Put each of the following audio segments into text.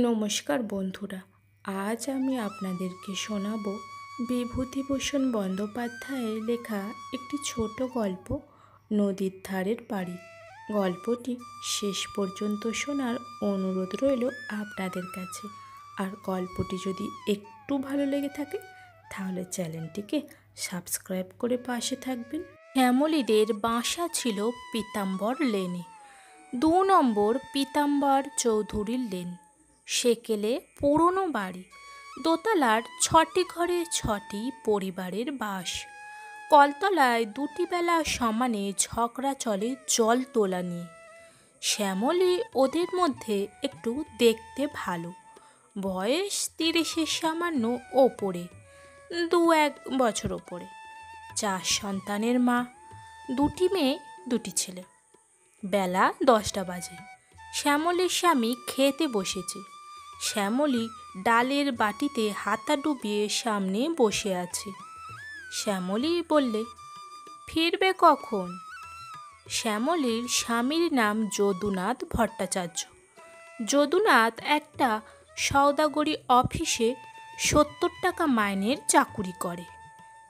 নমস্কার বন্ধুরা, আজ আমি আপনাদেরকে শোনাবো বিভূতিভূষণ বন্দ্যোপাধ্যায়ের লেখা একটি ছোট গল্প, নদীর ধারের বাড়ি। গল্পটি শেষ পর্যন্ত শোনার অনুরোধ রইল আপনাদের কাছে। আর গল্পটি যদি একটু ভালো লেগে থাকে তাহলে চ্যানেলটিকে সাবস্ক্রাইব করে পাশে থাকবেন। শ্যামলীদের বাসা ছিল পীতাম্বর লেনে, 2 নম্বর পীতাম্বর চৌধুরীর লেন। সেকেলে পুরনো বাড়ি, দোতলার 6টি ঘরে 6টি পরিবারের বাস। কলতলায় 2টি বেলা সমানে ঝগড়া চলে জল তোলা নিয়ে। শ্যামলী ওদের মধ্যে একটু দেখতে ভালো, বয়স 30-এর সামান্য ওপরে, 2-1 বছর ওপরে। 4 সন্তানের মা, 2টি মেয়ে 2টি ছেলে। বেলা 10টা বাজে। শ্যামলীর স্বামী খেতে বসেছে। শ্যামলী ডালের বাটিতে হাতা ডুবিয়ে সামনে বসে আছে। শ্যামলী বললে, ফিরবে কখন? শ্যামলীর স্বামীর নাম যদুনাথ ভট্টাচার্য। যদুনাথ একটা সওদাগরি অফিসে 70 টাকা মাইনের চাকুরি করে।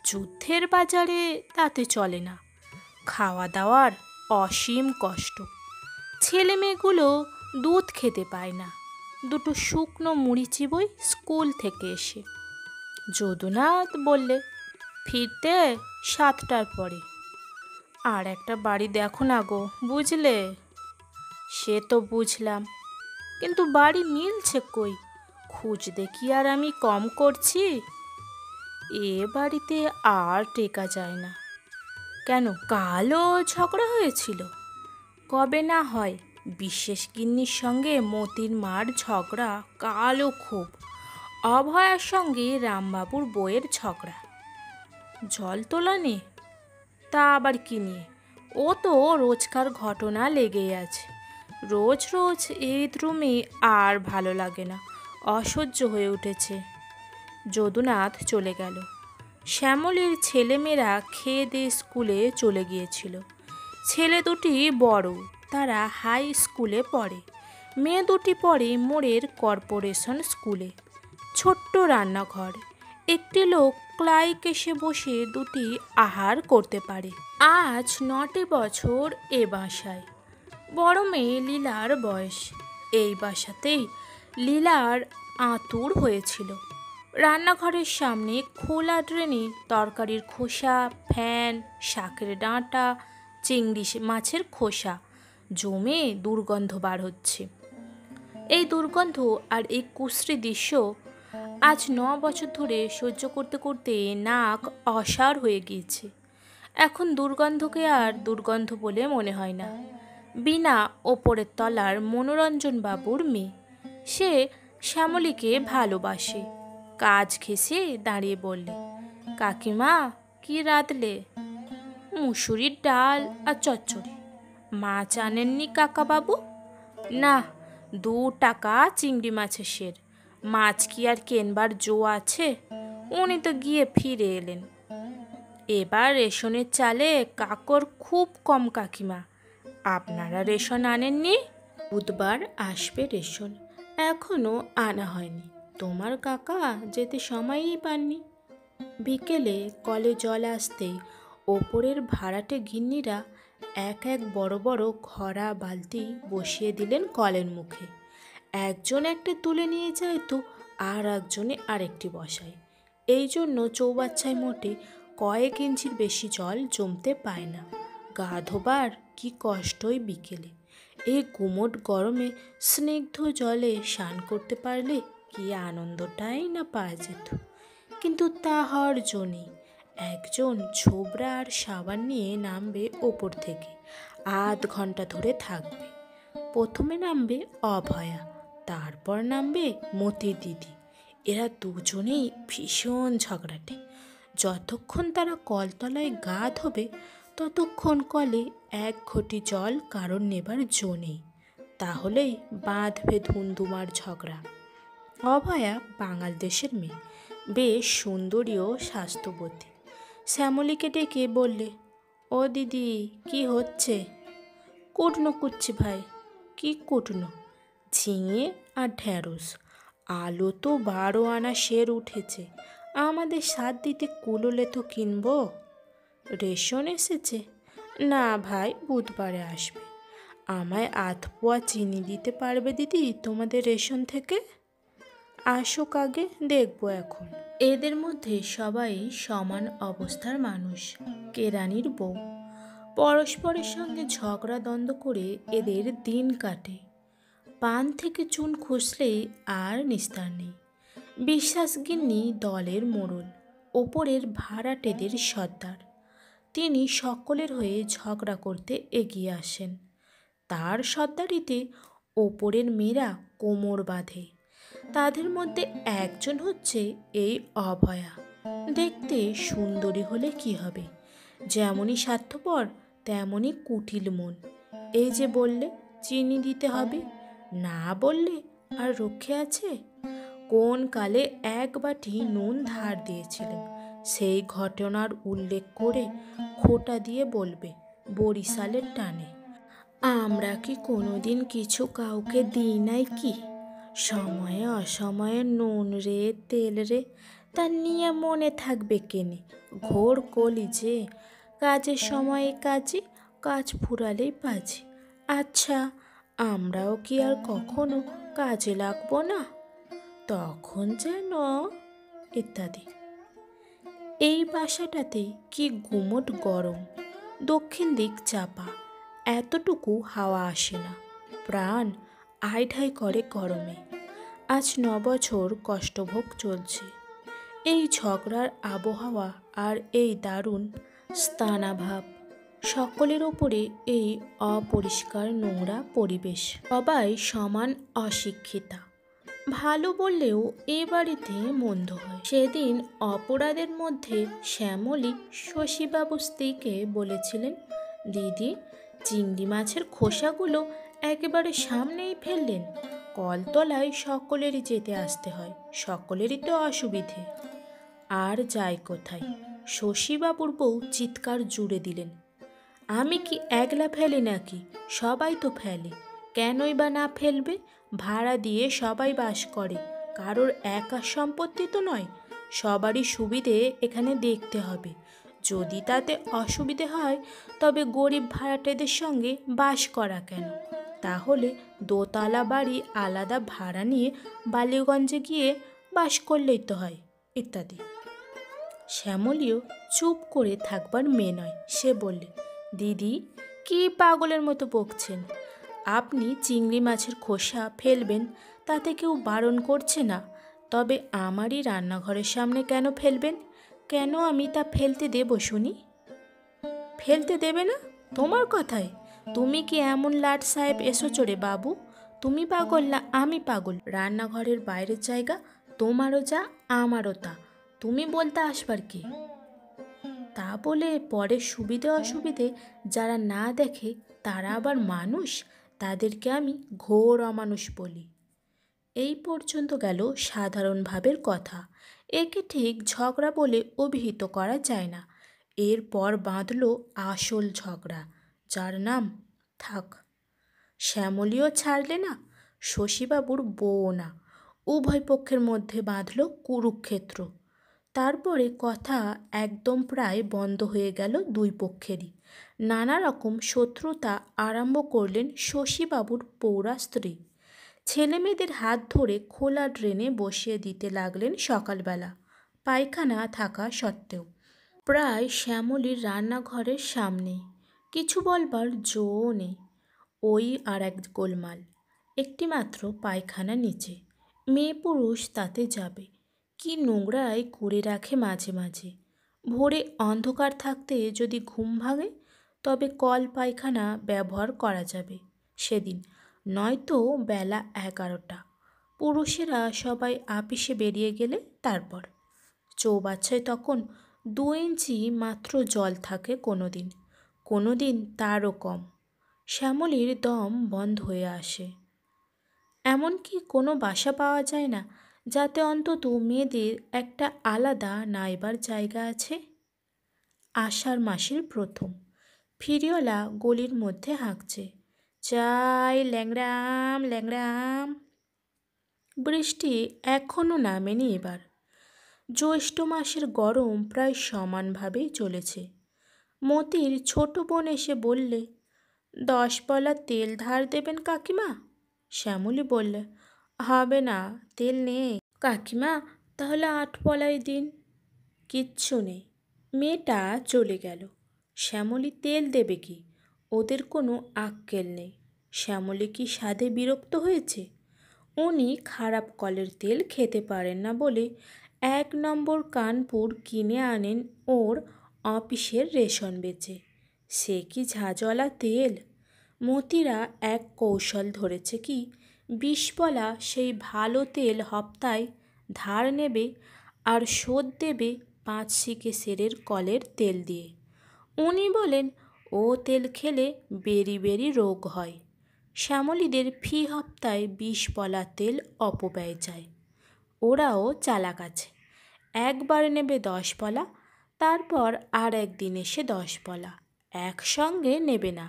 যুদ্ধের বাজারে তাতে চলে না। খাওয়া দাওয়ার অসীম কষ্ট। ছেলে মেয়েগুলো দুধ খেতে পায় না, 2টো শুকনো মুড়ি চিবোই স্কুল থেকে এসে। যদুনাথ বললে, ফিরতে 7টার পরে। আর একটা বাড়ি দেখো না গো, বুঝলে? সে তো বুঝলাম, কিন্তু বাড়ি মিলছে কই? খুঁজতে কি আর আমি কম করছি? এ বাড়িতে আর টেকা যায় না। কেন, কালও ঝগড়া হয়েছিল? কবে না হয়, বিশেষ গিন্নির সঙ্গে মতির মার ঝগড়া কালও খুব। অভয়ার সঙ্গে রামবাবুর বউয়ের ঝগড়া। জল তোলা নিয়ে? তা আবার কি নিয়ে? ও তো রোজকার ঘটনা লেগেই আছে। রোজ রোজ এই রুমে আর ভালো লাগে না, অসহ্য হয়ে উঠেছে। যদুনাথ চলে গেল। শ্যামলীর ছেলেমেয়েরা খেয়ে দিয়ে স্কুলে চলে গিয়েছিল। ছেলে 2টি বড়, তারা হাই স্কুলে পড়ে। মেয়ে 2টি পড়ে মোড়ের কর্পোরেশন স্কুলে। ছোট্ট রান্নাঘর, একটি লোক ক্লাইক এসে বসে 2টি আহার করতে পারে। আজ 9টে বছর এ বাসায়। বড় মেয়ে লীলার বয়স। এই বাসাতেই লীলার আঁতুড় হয়েছিল। রান্নাঘরের সামনে খোলা ড্রেনে তরকারির খোসা, ফ্যান, শাকের ডাঁটা, চিংড়ি মাছের খোসা জমে দুর্গন্ধ বার হচ্ছে। এই দুর্গন্ধ আর এই কুশ্রী দৃশ্য আজ 9 বছর ধরে সহ্য করতে করতে নাক অসাড় হয়ে গিয়েছে। এখন দুর্গন্ধকে আর দুর্গন্ধ বলে মনে হয় না। বিনা ওপরের তলার মনোরঞ্জন বাবুর মেয়ে, সে শ্যামলীকে ভালোবাসে। কাজ ঘেঁষে দাঁড়িয়ে বললে, কাকিমা কি রাঁধলে? মুসুরির ডাল আর চচ্চড়ি। মাছ আনেননি কাকাবাবু? না, 2 টাকা চিংড়ি মাছের সের। মাছ কি আর কেনবার জো আছে? উনি তো গিয়ে ফিরে এলেন। এবার রেশনের চালে কাকর খুব কম কাকিমা। আপনারা রেশন আনেননি? বুধবার আসবে রেশন, এখনো আনা হয়নি। তোমার কাকা যেতে সময়ই পাননি। বিকেলে কলে জল আসতেই ওপরের ভাড়াটে গিন্নিরা এক এক বড় বড় ঘড়া বালতি বসিয়ে দিলেন কলের মুখে। একজন একটা তুলে নিয়ে যায় তো আর একজনে আরেকটি বসায়। এই জন্য চৌবাচ্চায় মোটে কয়েক ইঞ্চির বেশি জল জমতে পায় না। গা ধোবার কি কষ্টই বিকেলে। এই গুমোট গরমে স্নিগ্ধ জলে স্নান করতে পারলে কি আনন্দটাই না পাওয়া যেত। কিন্তু তা হওয়ার জন্যই একজন ছোবরা আর সাবান নিয়ে নামবে ওপর থেকে, আধ ঘন্টা ধরে থাকবে। প্রথমে নামবে অভয়া, তারপর নামবে মতির দিদি। এরা দুজনেই ভীষণ ঝগড়াটে। যতক্ষণ তারা কলতলায় গা ধোবে ততক্ষণ কলে 1 ঘটি জল কারণ নেবার জো নেই। তাহলেই বাঁধবে ধুমধুমার ঝগড়া। অভয়া বাঙাল দেশের মেয়ে, বেশ সুন্দরী ও স্বাস্থ্যবতী। শ্যামলীকে ডেকে বললে, ও দিদি কি হচ্ছে? কুটনো কুচ্ছি ভাই। কি কুটনো? ঝিঙে আর ঢ্যাঁড়স। আলু তো 12 আনা সের উঠেছে, আমাদের সাথ দিতে কুলোলে তো কিনবো। রেশন এসেছে? না ভাই, বুধবারে আসবে। আমায় আধ পোয়া চিনি দিতে পারবে দিদি তোমাদের রেশন থেকে? আসুক আগে, দেখবো এখন। এদের মধ্যে সবাই সমান অবস্থার মানুষ। কেরানির বউ পরস্পরের সঙ্গে ঝগড়া দ্বন্দ্ব করে এদের দিন কাটে। পান থেকে চুন খসলেই আর নিস্তার নেই। বিশ্বাসগিন্নি দলের মোড়ল, ওপরের ভাড়াটেদের সর্দার। তিনি সকলের হয়ে ঝগড়া করতে এগিয়ে আসেন। তার সর্দারিতে ওপরের মেয়েরা কোমর বাঁধে। তাদের মধ্যে একজন হচ্ছে এই অভয়া। দেখতে সুন্দরী হলে কি হবে, যেমনই স্বার্থপর তেমনই কুটিল মন। এই যে বললে চিনি দিতে হবে, না বললে আর রক্ষে আছে? কোন কালে 1 বাটি নুন ধার দিয়েছিলেন, সেই ঘটনার উল্লেখ করে খোঁটা দিয়ে বলবে বরিশালের টানে। আমরা কি কোনোদিন কিছু কাউকে দিই নাই কি? সময়ে অসময়ে নুন রে তেল রে, তা নিয়ে মনে থাকবে কেনে? ঘোর কলি যে, কাজের সময়ে কাজে, কাজ ফুরালেই পাজি। আচ্ছা, আমরাও কি আর কখনো কাজে লাগবো না? তখন যেন ইত্যাদি। এই বাসাটাতে কি গুমোট গরম, দক্ষিণ দিক চাপা, এতটুকু হাওয়া আসে না। প্রাণ আইঢাই করে গরমে। আজ 9 বছর কষ্টভোগ চলছে। এই ঝগড়ার আবহাওয়া আর এই দারুণ স্থানাভাব, সকলের ওপরে এই অপরিষ্কার নোংরা পরিবেশ। সবাই সমান অশিক্ষিতা। ভালো বললেও এ বাড়িতে মন্দ হয়। সেদিন অপরাধের মধ্যে শ্যামলী শশীবাবুর স্ত্রীকে বলেছিলেন, দিদি চিংড়ি মাছের খোসাগুলো একেবারে সামনেই ফেললেন। কলতলায় সকলেরই যেতে আসতে হয়, সকলেরই তো অসুবিধে। আর যাই কোথায়? শশীবাবুর বউ চিৎকার জুড়ে দিলেন, আমি কি একলা ফেলি নাকি? সবাই তো ফেলে, কেনই বা না ফেলবে? ভাড়া দিয়ে সবাই বাস করে, কারোর একা সম্পত্তি তো নয়। সবারই সুবিধে এখানে দেখতে হবে। যদি তাতে অসুবিধে হয় তবে গরিব ভাড়াটেদের সঙ্গে বাস করা কেন? তাহলে দোতলা বাড়ি আলাদা ভাড়া নিয়ে বালিগঞ্জে গিয়ে বাস করলেই তো হয়, ইত্যাদি। শ্যামলীও চুপ করে থাকবার মেয়ে নয়। সে বললে, দিদি কি পাগলের মতো বকছেন? আপনি চিংড়ি মাছের খোসা ফেলবেন, তাতে কেউ বারণ করছে না, তবে আমারই রান্নাঘরের সামনে কেন ফেলবেন? কেন আমি তা ফেলতে দেব শুনি? ফেলতে দেবে না? তোমার কথায় তুমি কি এমন লাট সাহেব এসেছো রে বাবু? তুমি পাগল না আমি পাগল? রান্নাঘরের বাইরের জায়গা তোমারও যা আমারও তা, তুমি বলতে আসবার কি? তা বলে পরে সুবিধে অসুবিধে যারা না দেখে তারা আবার মানুষ, তাদেরকে আমি ঘোর অমানুষ বলি। এই পর্যন্ত গেল সাধারণ ভাবের কথা। একে ঠিক ঝগড়া বলে অভিহিত করা যায় না। এরপর বাঁধল আসল ঝগড়া, যার নাম থাক। শ্যামলীও ছাড়লে না, শশীবাবুর বউও না। উভয় পক্ষের মধ্যে বাঁধল কুরুক্ষেত্র। তারপরে কথা একদম প্রায় বন্ধ হয়ে গেল দুই পক্ষেরই। নানা রকম শত্রুতা আরম্ভ করলেন শশীবাবুর পৌরা স্ত্রী। ছেলেমেয়েদের হাত ধরে খোলা ড্রেনে বসিয়ে দিতে লাগলেন সকালবেলা, পায়খানা থাকা সত্ত্বেও। প্রায় শ্যামলীর রান্নাঘরের সামনে। কিছু বলবার জোও নেই। ওই আর এক গোলমাল। একটি মাত্র পায়খানা নিচে, মেয়ে পুরুষ তাতে যাবে। কি নোংরাই করে রাখে মাঝে মাঝে। ভোরে অন্ধকার থাকতে যদি ঘুম ভাঙে তবে কল পায়খানা ব্যবহার করা যাবে সেদিন, নয়তো বেলা 11টা। পুরুষেরা সবাই আপিসে বেরিয়ে গেলে তারপর। চৌবাচ্চায় তখন 2 ইঞ্চি মাত্র জল থাকে কোনো দিন তারও কম। শ্যামলীর দম বন্ধ হয়ে আসে। এমনকি কোনো বাসা পাওয়া যায় না যাতে অন্তত মেয়েদের একটা আলাদা নাইবার জায়গা আছে। আষাঢ় মাসের প্রথম। ফিরিওয়ালা গলির মধ্যে হাঁকছে, চাই ল্যাংড়াম ল্যাংড়াম। বৃষ্টি এখনও নামেনি এবার। জ্যৈষ্ঠ মাসের গরম প্রায় সমানভাবেই চলেছে। মতির ছোট বোন এসে বললে, 10 পলা তেল ধার দেবেন কাকিমা? শ্যামলী বললে, হবে না, তেল নেই। কাকিমা, তাহলে 8 পলাই দিন। কিচ্ছু নেই। মেয়েটা চলে গেল। শ্যামলী তেল দেবে কি? ওদের কোনো আক্কেল নেই। শ্যামলী কি স্বাদে বিরক্ত হয়েছে? উনি খারাপ কলের তেল খেতে পারেন না বলে 1 নম্বর কানপুর কিনে আনেন ওর অফিসের রেশন বেচে। সে কি ঝাঁঝওয়ালা তেল! মতিরা এক কৌশল ধরেছে কি, 20 পলা সেই ভালো তেল হপ্তায় ধার নেবে আর শোধ দেবে 5 শিকে সেরের কলের তেল দিয়ে। উনি বলেন ও তেল খেলে বেরি বেরি রোগ হয়। শ্যামলীদের ফি হপ্তায় 20 পলা তেল অপব্যয় যায়। ওরাও চালাক আছে। একবার নেবে 10 পলা, তারপর আর একদিন এসে 10 পলা, একসঙ্গে নেবে না।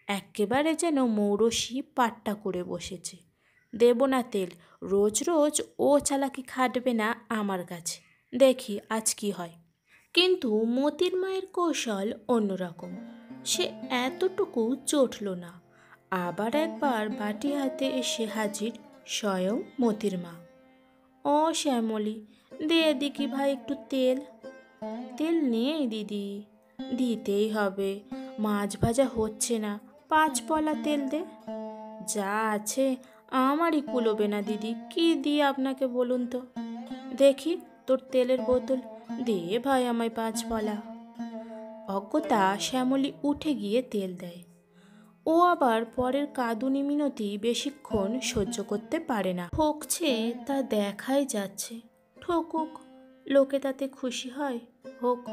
একেবারে যেন মৌরসি পাট্টা করে বসেছে। দেব না তেল, রোজ রোজ ও চালাকি খাটবে না আমার কাছে, দেখি আজ কি হয়। কিন্তু মতির মায়ের কৌশল অন্যরকম। সে এতটুকু চটল না। আবার একবার বাটি হাতে এসে হাজির স্বয়ং মতির মা। ও শ্যামলী, দিয়ে দিকি ভাই একটু তেল। তেল নেই দিদি। দিতেই হবে, মাছ ভাজা হচ্ছে না, 5 পলা তেল দে। যা আছে আমারই কুলোবে না দিদি, কি দিয়ে আপনাকে বলুন তো। দেখি তোর তেলের বোতল, দে ভাই আমায় 5 পলা। অজ্ঞতা শ্যামলী উঠে গিয়ে তেল দেয়। ও আবার পরের কাঁদুনি মিনতি বেশিক্ষণ সহ্য করতে পারে না। ঠকছে তা দেখাই যাচ্ছে। ঠকুক, লোকে তাতে খুশি হয়, হোক।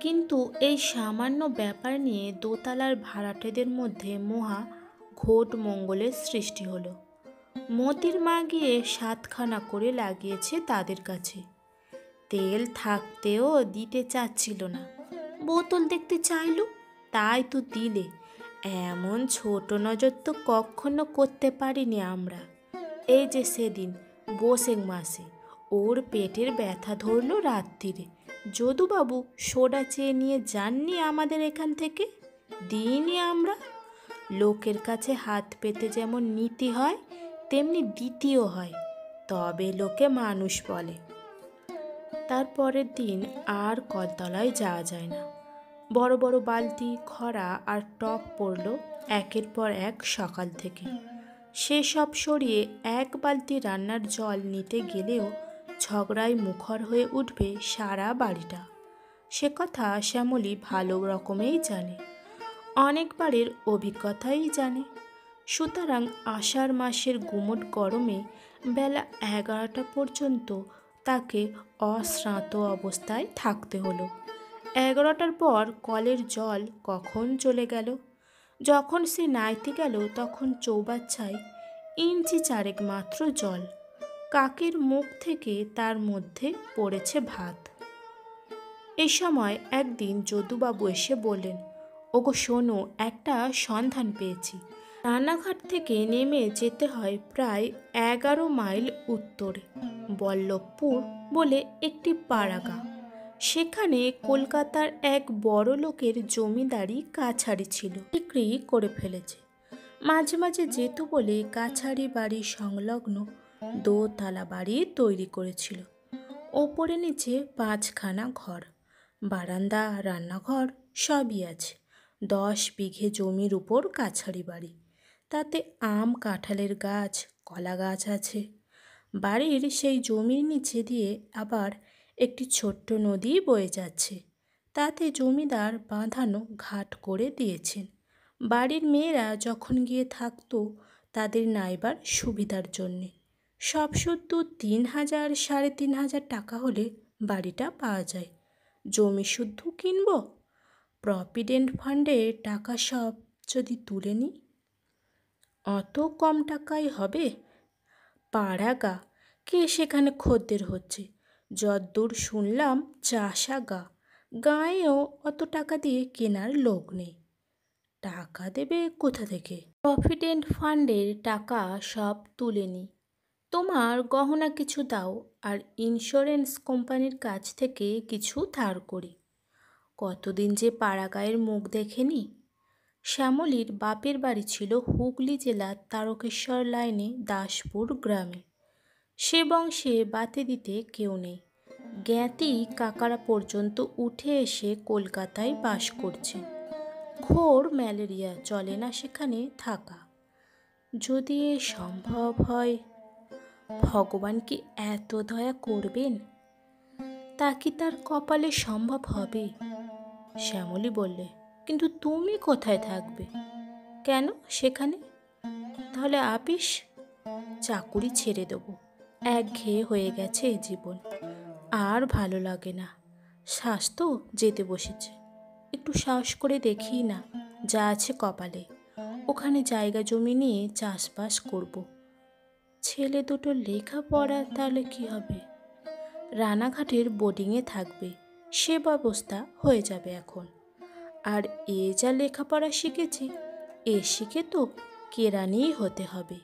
কিন্তু এই সামান্য ব্যাপার নিয়ে দোতলার ভাড়াটেদের মধ্যে মহা ঘোট মঙ্গলের সৃষ্টি হলো। মতির মা গিয়ে 7খানা করে লাগিয়েছে তাদের কাছে। তেল থাকতেও দিতে চাচ্ছিল না। বোতল দেখতে চাইল, তাই তো দিলে। এমন ছোট নজর তো কখনো করতে পারিনি আমরা। এই যে সেদিন বৈশাখ মাসে ওর পেটের ব্যথা ধরল রাত্রিরে, যদুবাবু সোডা চেয়ে নিয়ে যাননি আমাদের এখান থেকে, দিইনি আমরা। লোকের কাছে হাত পেতে যেমন নীতি হয় তেমনি দ্বিতীয় হয়, তবে লোকে মানুষ বলে। তারপরের দিন আর কলতলায় যাওয়া যায় না। বড় বড় বালতি, খরা আর টপ পড়ল একের পর এক সকাল থেকে। সেসব সরিয়ে 1 বালতি রান্নার জল নিতে গেলেও ঝগড়ায় মুখর হয়ে উঠবে সারা বাড়িটা। সে কথা শ্যামলী ভালো রকমেই জানে, অনেকবারের অভিজ্ঞতাই জানে। সুতরাং আষাঢ় মাসের গুমোট গরমে বেলা 11টা পর্যন্ত তাকে অশ্রান্ত অবস্থায় থাকতে হলো। 11টার পর কলের জল কখন চলে গেল। যখন সে নাইতে গেল তখন চৌবাচ্চায় ইঞ্চি 4 মাত্র জল। কাকের মুখ থেকে তার মধ্যে পড়েছে ভাত। এই সময় একদিন যদুবাবু এসে বললেন, ওগো শোনো, একটা সন্ধান পেয়েছি। রানাঘাট থেকে নেমে যেতে হয় প্রায় 11 মাইল উত্তরে বল্লভপুর বলে একটি পাড়াগা। সেখানে কলকাতার এক বড় লোকের জমিদারি কাছারি ছিল, বিক্রি করে ফেলেছে। মাঝে মাঝে যেত বলে কাছারি বাড়ি সংলগ্ন দোতলা বাড়ি তৈরি করেছিল। ওপরে নিচে 5খানা ঘর, বারান্দা, রান্নাঘর সবই আছে। 10 বিঘে জমির উপর কাছারি বাড়ি। তাতে আম কাঁঠালের গাছ, কলা গাছ আছে। বাড়ির সেই জমির নিচে দিয়ে আবার একটি ছোট্ট নদী বয়ে যাচ্ছে। তাতে জমিদার বাঁধানো ঘাট করে দিয়েছেন। বাড়ির মেয়েরা যখন গিয়ে থাকতো তাদের নাইবার সুবিধার জন্যে। সব শুদ্ধ 3,000 3,500 টাকা হলে বাড়িটা পাওয়া যায়। জমি শুদ্ধ কিনব, প্রভিডেন্ট ফান্ডে টাকা সব যদি তুলে নিই, অত কম টাকায় হবে? পাড়াগা, কে সেখানে খদ্দের হচ্ছে? যদ্দূর শুনলাম চাষা গা, গাঁয়েও অত টাকা দিয়ে কেনার লোক নেই। টাকা দেবে কোথা থেকে? প্রভিডেন্ট ফান্ডের টাকা সব তুলে নি। তোমার গহনা কিছু দাও, আর ইন্স্যুরেন্স কোম্পানির কাছ থেকে কিছু ধার করি। কতদিন যে পাড়াগাঁয়ের মুখ দেখেনি। শ্যামলীর বাপের বাড়ি ছিল হুগলি জেলার তারকেশ্বর লাইনে দাসপুর গ্রামে। সে বংশে বাতে দিতে কেউ নেই। জ্ঞাতি কাকারা পর্যন্ত উঠে এসে কলকাতায় বাস করছেন। ঘোর ম্যালেরিয়া, চলে না সেখানে থাকা। যদি এ সম্ভব হয়, ভগবান কি এত দয়া করবেন? তা কি তার কপালে সম্ভব হবে? শ্যামলী বললে, কিন্তু তুমি কোথায় থাকবে? কেন সেখানে? তাহলে আপিস? চাকুরি ছেড়ে দেবো। একঘেয়ে হয়ে গেছে এই জীবন, আর ভালো লাগে না। স্বাস্থ্য যেতে বসেছে। একটু সাহস করে দেখি না, যা আছে কপালে। ওখানে জায়গা জমি নিয়ে চাষবাস করব। ছেলে দুটো লেখাপড়া তাহলে কি হবে? রানাঘাটের বোর্ডিংয়ে থাকবে, সে ব্যবস্থা হয়ে যাবে এখন। আর এ যা লেখাপড়া শিখেছে, এ শিখে তো কেরানিই হতে হবে।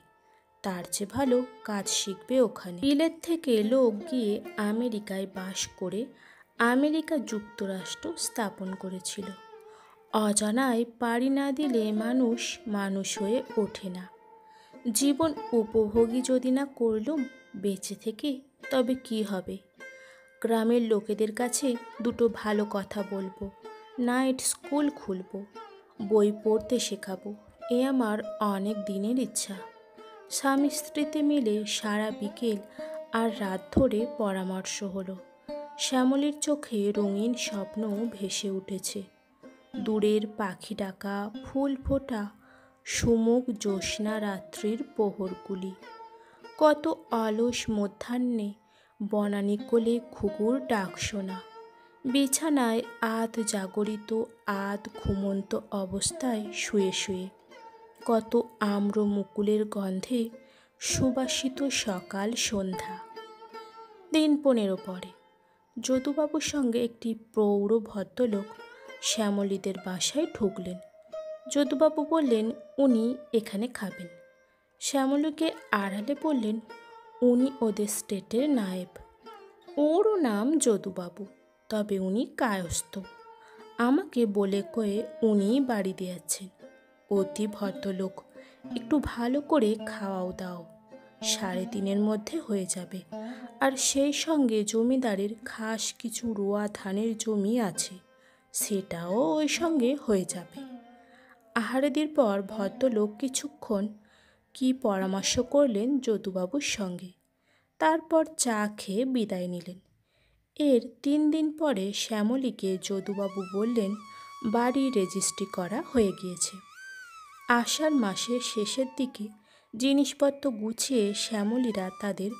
তার চেয়ে ভালো কাজ শিখবে ওখানে। বিলেত থেকে লোক গিয়ে আমেরিকায় বাস করে আমেরিকা যুক্তরাষ্ট্র স্থাপন করেছিল। অজানায় পাড়ি না দিলে মানুষ মানুষ হয়ে ওঠে না। জীবন উপভোগী যদি না করলুম বেঁচে থেকে, তবে কি হবে? গ্রামের লোকেদের কাছে দুটো ভালো কথা বলবো, নাইট স্কুল খুলবো, বই পড়তে শেখাবো। এ আমার অনেক দিনের ইচ্ছা। স্বামী স্ত্রীতে মিলে সারা বিকেল আর রাত ধরে পরামর্শ হলো। শ্যামলীর চোখে রঙিন স্বপ্ন ভেসে উঠেছে। দূরের পাখি ডাকা, ফুল ফোটা, সুমুখ জ্যোৎস্না রাত্রির প্রহরগুলি। কত অলস মধ্যাহ্নে বনানী কোলে ঘুঘুর ডাক শোনা। বিছানায় আধ জাগরিত আধ ঘুমন্ত অবস্থায় শুয়ে শুয়ে। কত আম্র মুকুলের গন্ধে সুবাসিত সকাল সন্ধ্যা। দিন 15 পরে যদুবাবুর সঙ্গে একটি প্রৌঢ় ভদ্রলোক শ্যামলীদের বাসায় ঢুকলেন। যদুবাবু বললেন, উনি এখানে খাবেন। শ্যামলীকে আড়ালে বললেন, উনি ওদের স্টেটের নায়েব। ওরও নাম যদুবাবু, তবে উনি কায়স্থ। আমাকে বলে কয়ে উনিই বাড়ি দিয়েছেন। অতি ভদ্রলোক। একটু ভালো করে খাওয়াও দাও, 3.5 মধ্যে হয়ে যাবে। আর সেই সঙ্গে জমিদারের খাস কিছু রোয়া ধানের জমি আছে, সেটাও ওই সঙ্গে হয়ে যাবে। আহারাদির পর ভদ্রলোক কিছুক্ষণ কি পরামর্শ করলেন যদুবাবুর সঙ্গে, তারপর চা খেয়ে বিদায় নিলেন। এর 3 দিন পরে শ্যামলীকে যদুবাবু বললেন, বাড়ি রেজিস্ট্রি করা হয়ে গিয়েছে। আষাঢ় মাসের শেষের দিকে জিনিসপত্র গুছিয়ে শ্যামলীরা তাদের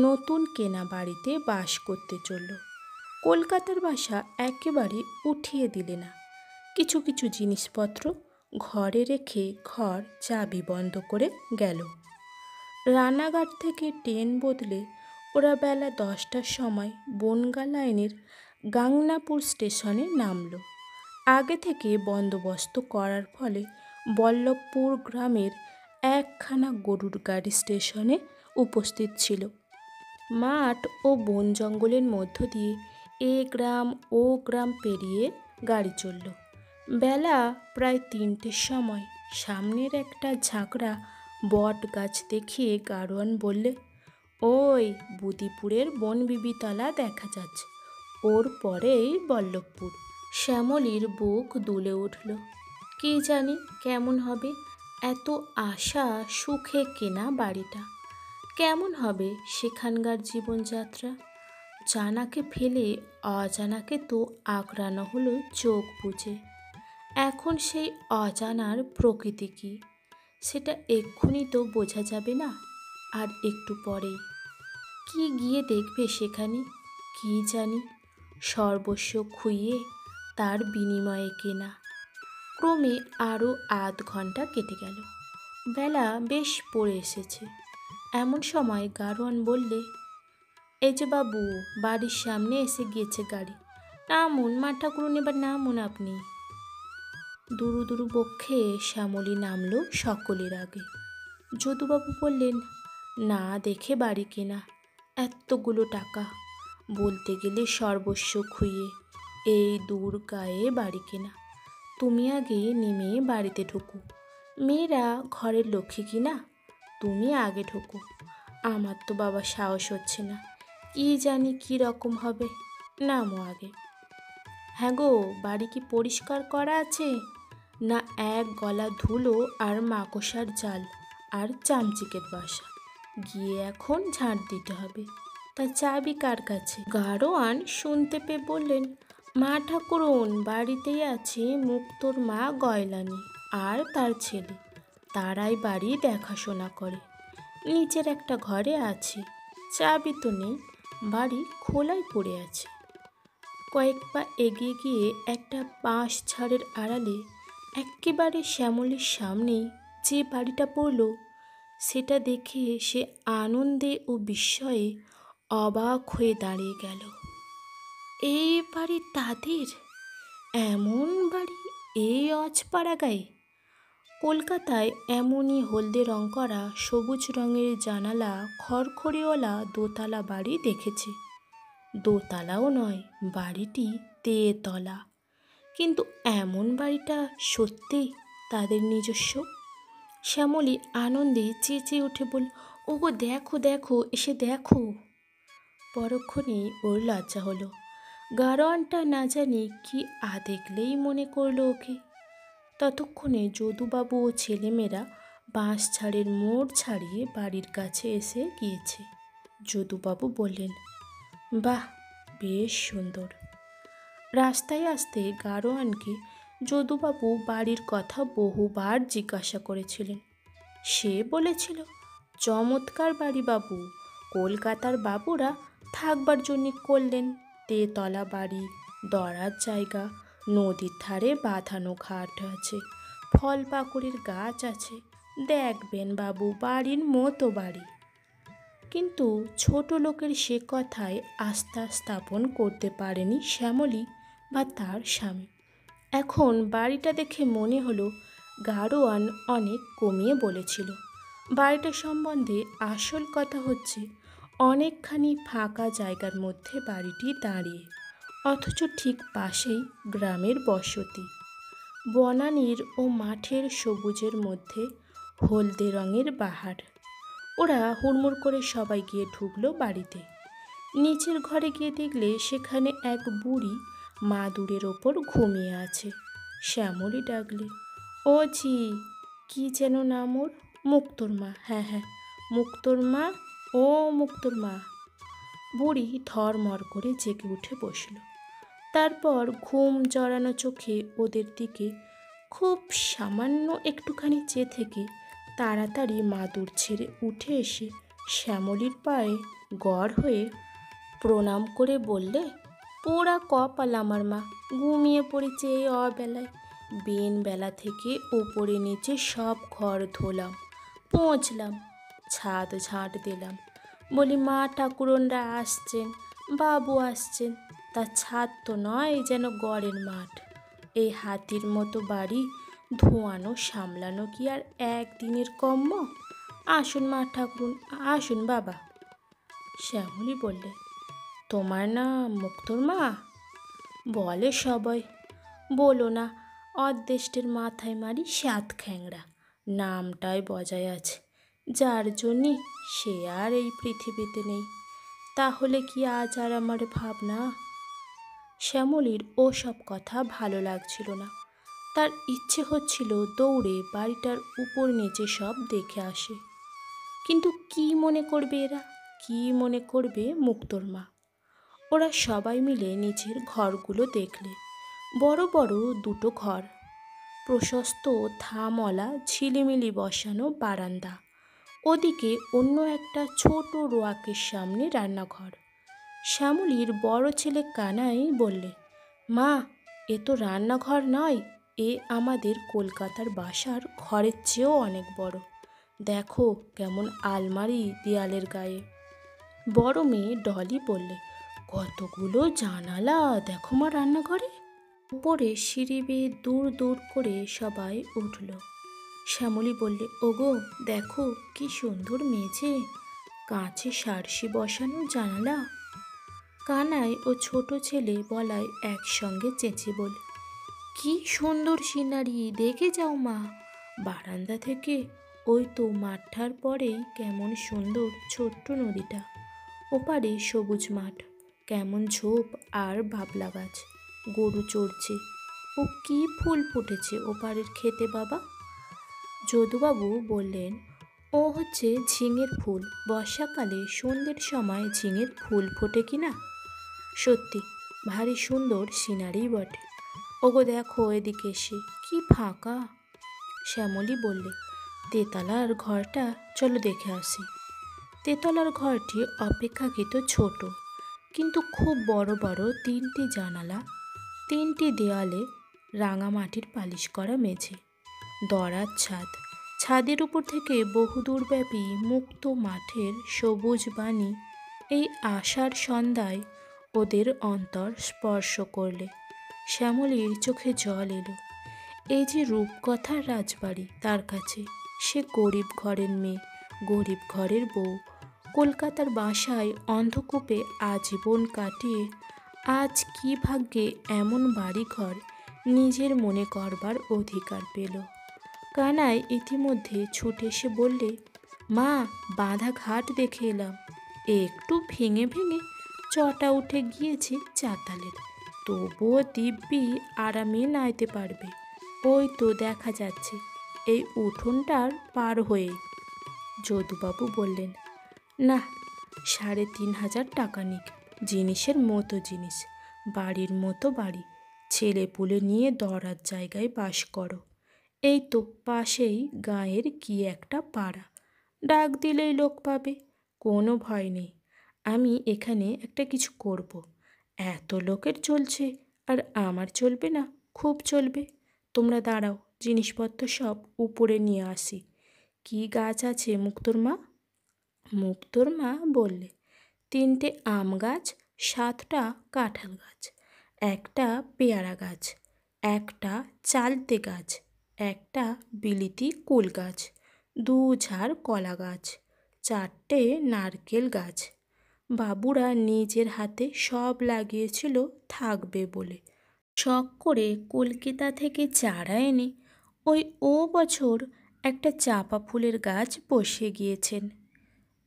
নতুন কেনা বাড়িতে বাস করতে চলল। কলকাতার বাসা একেবারে উঠিয়ে দিলে না। কিছু কিছু জিনিসপত্র ঘরে রেখে ঘর চাবি বন্ধ করে গেল। রানাঘাট থেকে ট্রেন বদলে ওরা বেলা 10টার সময় বনগা লাইনের গাংনাপুর স্টেশনে নামল। আগে থেকে বন্দোবস্ত করার ফলে বল্লভপুর গ্রামের একখানা গরুর গাড়ি স্টেশনে উপস্থিত ছিল। মাঠ ও বন জঙ্গলের মধ্য দিয়ে এ গ্রাম ও গ্রাম পেরিয়ে গাড়ি চলল। বেলা প্রায় 3টের সময় সামনের একটা ঝাঁকড়া বট গাছ দেখিয়ে গাড়োয়ান বললে, ওই বুদিপুরের বনবিবিতলা দেখা যাচ্ছে, ওর পরেই বল্লভপুর। শ্যামলীর বুক দুলে উঠল। কি জানি কেমন হবে এত আশা সুখে কেনা বাড়িটা, কেমন হবে সেখানকার জীবনযাত্রা। জানাকে ফেলে অজানাকে তো আঁকড়ানো হলো চোখ বুজে। এখন সেই অজানার প্রকৃতি কী, সেটা এক্ষুনি তো বোঝা যাবে না, আর একটু পরেই। কি গিয়ে দেখবে সেখানে, কি জানি। সর্বস্ব খুইয়ে তার বিনিময়ে কেনা। ক্রমে আরও আধ ঘন্টা কেটে গেল। বেলা বেশ পড়ে এসেছে। এমন সময় গাড়োয়ান বললে, এই যে বাবু, বাড়ির সামনে এসে গিয়েছে গাড়ি, নামুন, মা ঠাকুরুন, এবার নামুন আপনি। দুরু দুরু বক্ষে শ্যামলী নামল সকলের আগে। যদুবাবু বললেন, না দেখে বাড়ি কেনা, এতগুলো টাকা, বলতে গেলে সর্বস্ব খুইয়ে এই দূর গায়ে বাড়ি কেনা। তুমি আগে নেমে বাড়িতে ঢোকো, মেয়েরা ঘরের লক্ষ্মী কিনা, তুমি আগে ঢোকো। আমার তো বাবা সাহস হচ্ছে না, কি জানি কি রকম হবে, নামো আগে। হ্যাঁ গো, বাড়ি কি পরিষ্কার করা আছে, না এক গলা ধুলো আর মাকড়সার জাল আর চামচিকের বাসা, গিয়ে এখন ঝাঁট দিতে হবে। তা চাবি কার কাছে? গাড়োয়ান শুনতে পেয়ে বললেন, মা ঠাকুরুন, বাড়িতেই আছে মুক্তোর মা গয়লানি আর তার ছেলে, তারাই বাড়ি দেখাশোনা করে, নিচের একটা ঘরে আছে, চাবি তো নেই, বাড়ি খোলাই পড়ে আছে। কয়েক পা এগিয়ে গিয়ে একটা বাঁশ ঝাড়ের আড়ালে এক্কেবারে শ্যামলীর সামনেই যে বাড়িটা পড়ল, সেটা দেখে সে আনন্দে ও বিস্ময়ে অবাক হয়ে দাঁড়িয়ে গেল। এই বাড়ি তাদের? এমন বাড়ি এই অজপাড়া গায়ে? কলকাতায় এমনই হলদে রং করা সবুজ রঙের জানালা খড়খড়িওয়ালা দোতলা বাড়ি দেখেছে। দোতলাও নয়, বাড়িটি তেতলা, কিন্তু এমন বাড়িটা সত্যি তাদের নিজস্ব। শ্যামলী আনন্দে চেঁচিয়ে উঠে বলল, ওগো দেখো দেখো, এসে দেখো। পরক্ষণেই ওর লজ্জা হলো। গাড়োয়ানটা না জানি কি দেখলেই মনে করলো ওকে। ততক্ষণে যদুবাবু ও ছেলেমেয়েরা বাঁশঝাড়ের মোড় ছাড়িয়ে বাড়ির কাছে এসে গিয়েছে। যদুবাবু বললেন, বাহ, বেশ সুন্দর। রাস্তায় আসতে গাড়োয়ানকে যদুবাবু বাড়ির কথা বহুবার জিজ্ঞাসা করেছিলেন। সে বলেছিল, চমৎকার বাড়ি বাবু, কলকাতার বাবুরা থাকবার জন্য করলেন, তেতলা বাড়ি, দরার জায়গা, নদীর ধারে বাঁধানো ঘাট আছে, ফল পাকুড়ির গাছ আছে, দেখবেন বাবু বাড়ির মতো বাড়ি। কিন্তু ছোট লোকের সে কথায় আস্থা স্থাপন করতে পারেনি শ্যামলী বা তার স্বামী। এখন বাড়িটা দেখে মনে হলো গাড়োয়ান অনেক কমিয়ে বলেছিল। বাড়িটা সম্বন্ধে আসল কথা হচ্ছে, অনেকখানি ফাঁকা জায়গার মধ্যে বাড়িটি দাঁড়িয়ে, অথচ ঠিক পাশেই গ্রামের বসতি। বনানীর ও মাঠের সবুজের মধ্যে হলদে রঙের বাহার। ওরা হুড়মুড় করে সবাই গিয়ে ঢুকলো বাড়িতে। নিচের ঘরে গিয়ে দেখলে সেখানে এক বুড়ি মাদুরের ওপর ঘুমিয়ে আছে। শ্যামলী ডাকলে, ও ঝি, কি যেন নাম ওর? মুক্তোর মা। হ্যাঁ হ্যাঁ, মুক্তোর মা, ও মুক্তোর মা। বুড়ি ধরমর করে জেগে উঠে বসল। তারপর ঘুম জড়ানো চোখে ওদের দিকে খুব সামান্য একটুখানি চেয়ে থেকে তাড়াতাড়ি মাদুর ছেড়ে উঠে এসে শ্যামলীর পায়ে গড় হয়ে প্রণাম করে বললে, পোড়া কপাল আমার মা, ঘুমিয়ে পড়েছে এই অবেলায়। বেলা থেকে ওপরে নিচে সব ঘর ধোলাম, পোঁছলাম, ছাদ ঝাঁট দিলাম, বলি মা ঠাকুরনরা আসছেন, বাবু আসছেন, তা ছাদ তো নয়, যেন গড়ের মাঠ। এই হাতির মতো বাড়ি ধোয়ানো সামলানো কি আর একদিনের কম্ম? আসুন মা ঠাকুরুন, আসুন বাবা। শ্যামলী বললে, তোমার নাম মুক্তোর মা? বলে সবাই। বলো না, অদেষ্টের মাথায় মারি সাত খ্যাংরা, নামটাই বজায় আছে, যার জন্যে সে আর এই পৃথিবীতে নেই। তাহলে কি আজ আর আমার ভাবনা? শ্যামলীর ও সব কথা ভালো লাগছিল না। তার ইচ্ছে হচ্ছিল দৌড়ে বাড়িটার উপর নিচে সব দেখে আসে। কিন্তু কি মনে করবে এরা, কি মনে করবে মুক্তোর মা? ওরা সবাই মিলে নিচের ঘরগুলো দেখলে। বড় বড় দুটো ঘর, প্রশস্ত থামওয়ালা ঝিলিমিলি বসানো বারান্দা, ওদিকে অন্য একটা ছোট রোয়াকের সামনে রান্নাঘর। শ্যামলীর বড় ছেলে কানাই বললে, মা, এ তো রান্নাঘর নয়, এ আমাদের কলকাতার বাসার ঘরের চেয়েও অনেক বড়। দেখো কেমন আলমারি দেয়ালের গায়ে। বড় মেয়ে ডলি বললে, কতগুলো জানালা দেখো মা রান্নাঘরে। উপরে সিঁড়ি বেয়ে দূর দূর করে সবাই উঠল। শ্যামলী বললে, ওগো দেখো কি সুন্দর মেঝে, কাঁচে সারসি বসানো জানালা। কানাই ও ছোট ছেলে বলায় একসঙ্গে চেঁচে বলে, কি সুন্দর সিনারি, দেখে যাও মা বারান্দা থেকে। ওই তো মাঠটার পরেই কেমন সুন্দর ছোট্ট নদীটা, ওপারে সবুজ মাঠ, কেমন ঝোপ আর বাবলা গাছ, গরু চড়ছে। ও কি ফুল ফুটেছে ওপারের খেতে বাবা। যদুবাবু বললেন, ও হচ্ছে ঝিঙের ফুল, বর্ষাকালে সন্ধ্যের সময় ঝিঙের ফুল ফোটে কিনা। সত্যি ভারী সুন্দর সিনারি বটে। ওগো দেখো এদিকে এসে কি ফাঁকা। শ্যামলী বললে, তেতলার ঘরটা চলো দেখে আসি। তেতলার ঘরটি অপেক্ষাকৃত ছোট, কিন্তু খুব বড় বড় তিনটি জানালা, তিনটি দেয়ালে রাঙামাটির পালিশ করা মেঝে, দরাজ ছাদ। ছাদের উপর থেকে বহুদূরব্যাপী মুক্ত মাঠের সবুজ বাণী এই আষাঢ় সন্ধ্যায় ওদের অন্তর স্পর্শ করলে শ্যামলীর চোখে জল এলো। এই যে রূপকথার রাজবাড়ি তার কাছে, সে গরিব ঘরের মেয়ে, গরিব ঘরের বউ, কলকাতার বাসায় অন্ধকূপে আজীবন কাটিয়ে আজ কি ভাগ্যে এমন বাড়িঘর নিজের মনে করবার অধিকার পেল। কানাই ইতিমধ্যে ছুটে এসে বললে, মা বাঁধা ঘাট দেখে এলাম, একটু ভেঙে ভেঙে চটা উঠে গিয়েছে চাতালের, তবুও দিব্যি আরামে নাইতে পারবে। ওই তো দেখা যাচ্ছে এই উঠোনটার পার হয়ে। যদুবাবু বললেন, না, 3,500 টাকা নিক, জিনিসের মতো জিনিস, বাড়ির মতো বাড়ি, ছেলে পুলে নিয়ে দরার জায়গায় বাস করো। এই তো পাশেই গাঁয়ের কি একটা পাড়া, ডাক দিলেই লোক পাবে, কোনো ভয় নেই। আমি এখানে একটা কিছু করব, এত লোকের চলছে আর আমার চলবে না? খুব চলবে। তোমরা দাঁড়াও, জিনিসপত্র সব উপরে নিয়ে আসি। কি গাছ আছে মুক্তোর মা? মুক্তোর মা বললে, 3টে আম গাছ, 7টা কাঁঠাল গাছ, একটা পেয়ারা গাছ, একটা চালতে গাছ, একটা বিলিতি কুল গাছ, 2 ঝাড় কলা গাছ, 4টে নারকেল গাছ। বাবুরা নিজের হাতে সব লাগিয়েছিল থাকবে বলে, শখ করে কলকাতা থেকে চারা এনে ওই বছর একটা চাঁপা ফুলের গাছ বসিয়ে গিয়েছেন।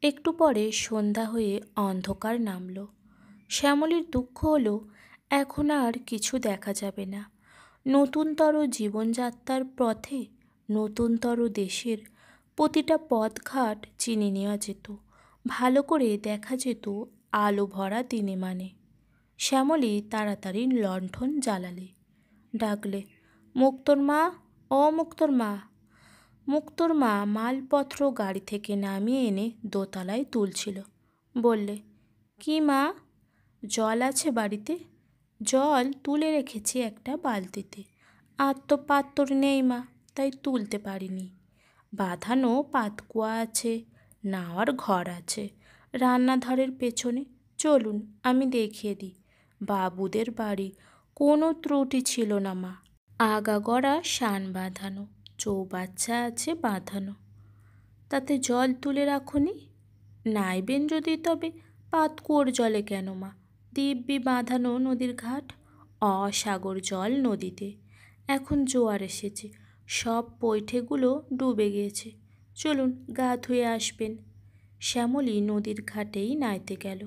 একটু পরে সন্ধ্যা হয়ে অন্ধকার নামল। শ্যামলীর দুঃখ হলো এখন আর কিছু দেখা যাবে না। নতুনতর জীবনযাত্রার পথে, নতুনতর দেশের প্রতিটা পথঘাট চিনে নেওয়া যেত, ভালো করে দেখা যেত আলো ভরা দিনে মানে। শ্যামলী তাড়াতাড়ি লণ্ঠন জ্বালালে, ডাকলে, মুক্তোর মা, ও মুক্তোর মা। মুক্তোর মা মালপত্র গাড়ি থেকে নামিয়ে এনে দোতলায় তুলছিল। বললে, কি মা, জল আছে বাড়িতে? জল তুলে রেখেছি একটা বালতিতে, আর তো পাত্তর নেই মা, তাই তুলতে পারিনি। বাঁধানো পাতকুয়া আছে, নাওয়ার ঘর আছে রান্নাঘরের পেছনে, চলুন আমি দেখিয়ে দিই। বাবুদের বাড়ি কোনো ত্রুটি ছিল না মা, আগাগোড়া শান বাঁধানো, চৌবাচ্চা আছে বাঁধানো। তাতে জল তুলে রাখুনি? নাইবেন যদি তবে পাতকুয়োর জলে কেন মা, দিব্যি বাঁধানো নদীর ঘাট, অসাগর জল নদীতে। এখন জোয়ার এসেছে, সব পৈঠেগুলো ডুবে গিয়েছে, চলুন গা ধুয়ে আসবেন। শ্যামলী নদীর ঘাটেই নাইতে গেল।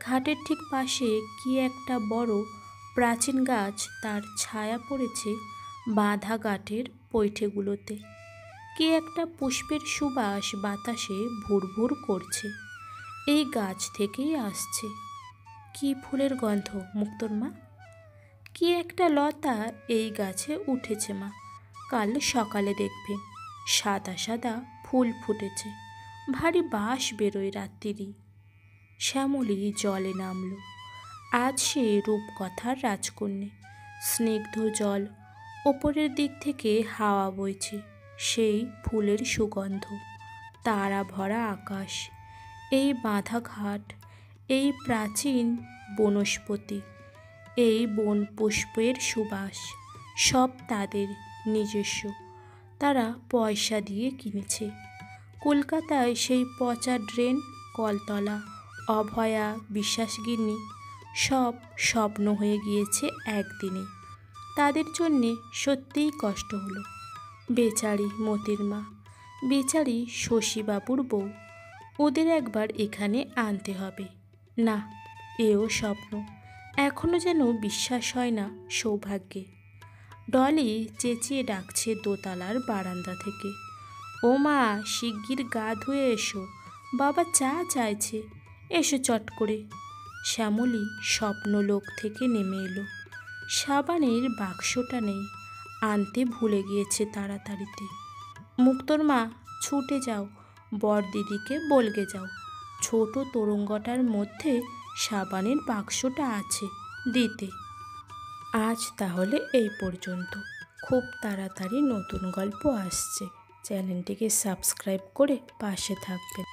ঘাটের ঠিক পাশে কি একটা বড় প্রাচীন গাছ, তার ছায়া পড়েছে বাঁধা ঘাটের পৈঠেগুলোতে। কি একটা পুষ্পের সুবাস বাতাসে ভুরভুর করছে, এই গাছ থেকেই আসছে। কি ফুলের গন্ধ মুক্তোর মা? কি একটা লতা এই গাছে উঠেছে মা, কাল সকালে দেখবেন, সাদা সাদা ফুল ফুটেছে, ভারী বাস বেরোয় রাত্রিরই। শ্যামলী জলে নামল। আজ সে রূপকথার রাজকন্যে। স্নিগ্ধ জল, ওপরের দিক থেকে হাওয়া বইছে, সেই ফুলের সুগন্ধ, তারা ভরা আকাশ, এই বাঁধা ঘাট, এই প্রাচীন বনস্পতি, এই বন পুষ্পের সুবাস সব তাদের নিজস্ব, তারা পয়সা দিয়ে কিনেছে। কলকাতায় সেই পচা ড্রেন, কলতলা, অভয়া, বিশ্বাসগিন্নি সব স্বপ্ন হয়ে গিয়েছে একদিনে। তাদের জন্যে সত্যিই কষ্ট হলো। বেচারি মতির মা, বেচারি শশীবাবুর বউ, ওদের একবার এখানে আনতে হবে। না, এও স্বপ্ন, এখনও যেন বিশ্বাস হয় না সৌভাগ্যে। ডলি চেঁচিয়ে ডাকছে দোতলার বারান্দা থেকে, ও মা, শিগগির গা ধুয়ে এসো, বাবা চা চাইছে, এসো চট করে। শ্যামলী স্বপ্নলোক থেকে নেমে এলো। সাবানের বাক্সটা নেই, আনতে ভুলে গিয়েছে তাড়াতাড়িতে। মুক্তোর মা, ছুটে যাও, বড়দিদিকে বলগে যাও, ছোট তোরঙ্গটার মধ্যে সাবানের বাক্সটা আছে, দিতে। আজ তাহলে এই পর্যন্ত। খুব তাড়াতাড়ি নতুন গল্প আসছে। চ্যানেলটিকে সাবস্ক্রাইব করে পাশে থাকবেন।